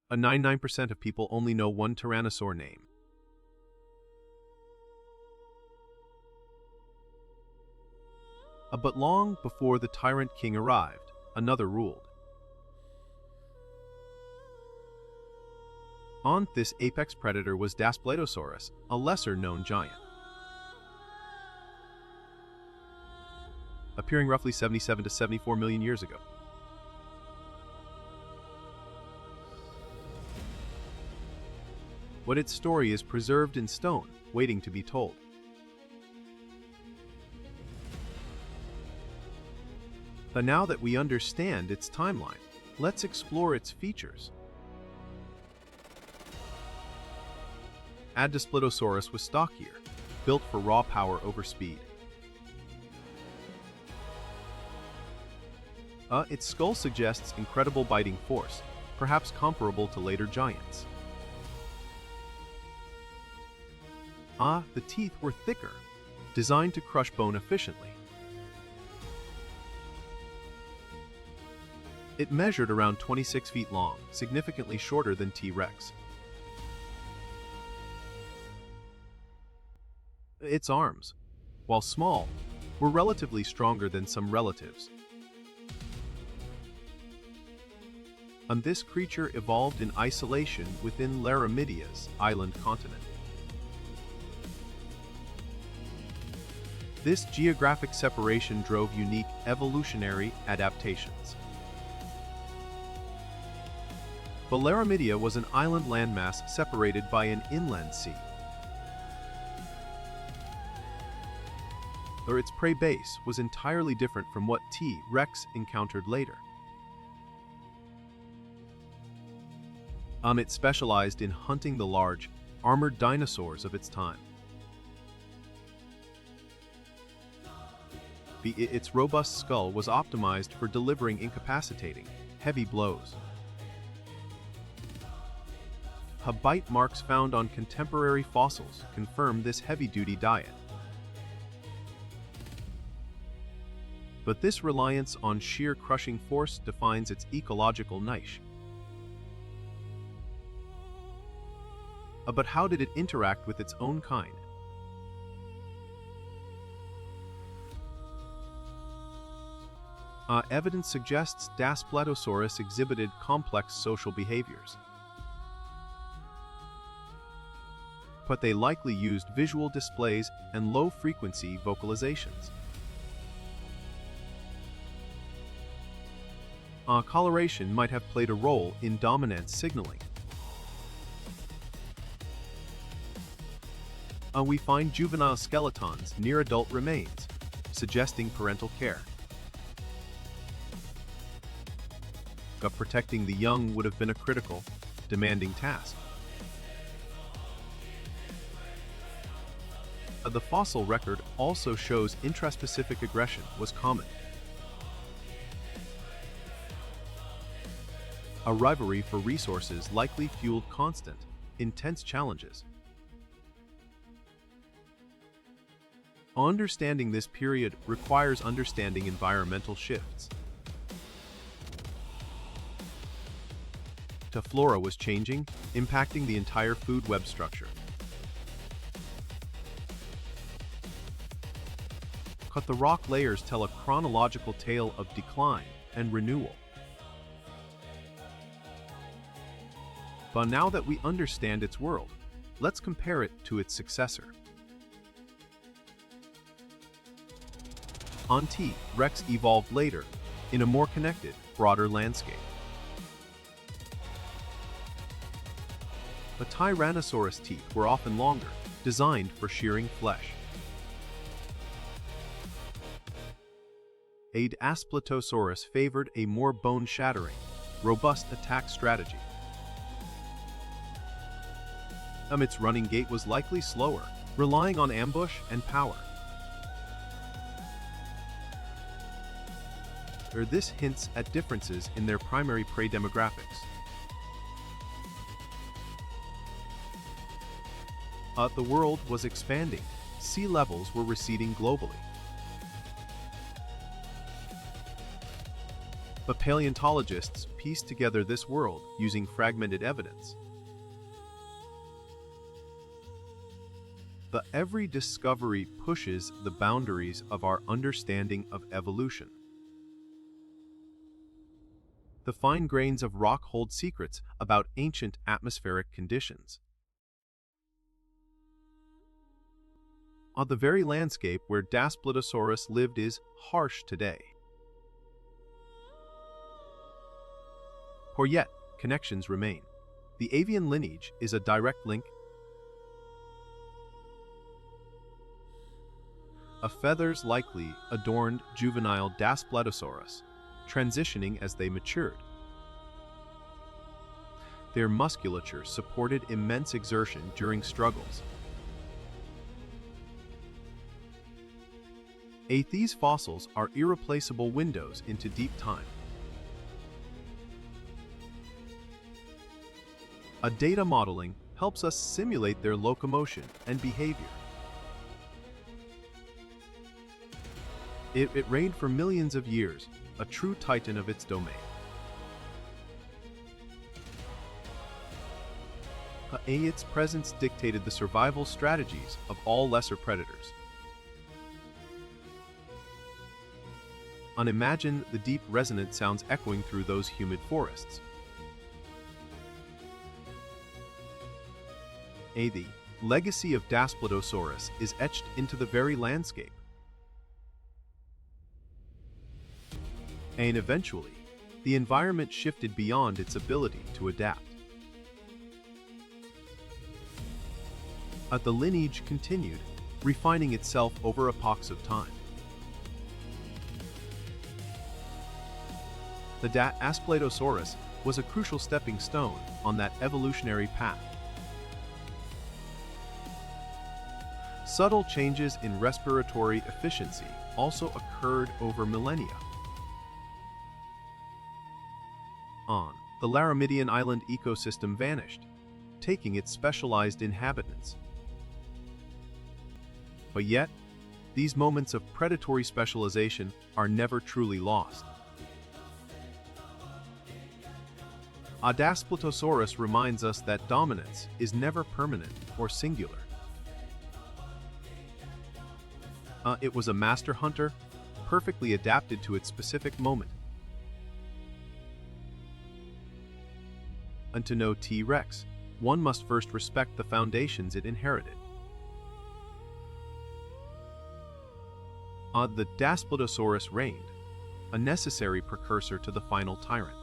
A 99% of people only know one Tyrannosaur name. But long before the tyrant king arrived, another ruled. This apex predator was Daspletosaurus, a lesser-known giant. Appearing roughly 77 to 74 million years ago. But its story is preserved in stone, waiting to be told. But now that we understand its timeline, let's explore its features. Daspletosaurus was stockier, built for raw power over speed. Its skull suggests incredible biting force, perhaps comparable to later giants. The teeth were thicker, designed to crush bone efficiently. It measured around 26 feet long, significantly shorter than T-Rex. Its arms, while small, were relatively stronger than some relatives. This creature evolved in isolation within Laramidia's island continent. This geographic separation drove unique evolutionary adaptations. But Laramidia was an island landmass separated by an inland sea. Its prey base was entirely different from what T-Rex encountered later. It specialized in hunting the large, armored dinosaurs of its time. Its robust skull was optimized for delivering incapacitating, heavy blows. Bite marks found on contemporary fossils confirm this heavy-duty diet. But this reliance on sheer crushing force defines its ecological niche. But how did it interact with its own kind? Evidence suggests Daspletosaurus exhibited complex social behaviors. But they likely used visual displays and low-frequency vocalizations. Coloration might have played a role in dominance signaling. We find juvenile skeletons near adult remains, suggesting parental care. Protecting the young would have been a critical, demanding task. The fossil record also shows intraspecific aggression was common. A rivalry for resources likely fueled constant, intense challenges. Understanding this period requires understanding environmental shifts. Flora was changing, impacting the entire food web structure. The rock layers tell a chronological tale of decline and renewal. But now that we understand its world, let's compare it to its successor. T-Rex evolved later, in a more connected, broader landscape. But Tyrannosaurus teeth were often longer, designed for shearing flesh. Daspletosaurus favored a more bone-shattering, robust attack strategy. Its running gait was likely slower, relying on ambush and power. This hints at differences in their primary prey demographics. The world was expanding. Sea levels were receding globally. But paleontologists piece together this world using fragmented evidence. Every discovery pushes the boundaries of our understanding of evolution. The fine grains of rock hold secrets about ancient atmospheric conditions. The very landscape where Daspletosaurus lived is harsh today. For yet, connections remain. The avian lineage is a direct link. A feathers likely adorned juvenile Daspletosaurus, transitioning as they matured. Their musculature supported immense exertion during struggles. These fossils are irreplaceable windows into deep time. Data modeling helps us simulate their locomotion and behavior. It reigned for millions of years, a true titan of its domain. Its presence dictated the survival strategies of all lesser predators. Imagine the deep resonant sounds echoing through those humid forests. The legacy of Daspletosaurus is etched into the very landscape. And eventually, the environment shifted beyond its ability to adapt. The lineage continued, refining itself over epochs of time. The Daspletosaurus was a crucial stepping stone on that evolutionary path. Subtle changes in respiratory efficiency also occurred over millennia. The Laramidian island ecosystem vanished, taking its specialized inhabitants. But yet, these moments of predatory specialization are never truly lost. Daspletosaurus reminds us that dominance is never permanent or singular. It was a master hunter, perfectly adapted to its specific moment. And to know T-Rex, one must first respect the foundations it inherited. The Daspletosaurus reigned, a necessary precursor to the final tyrant.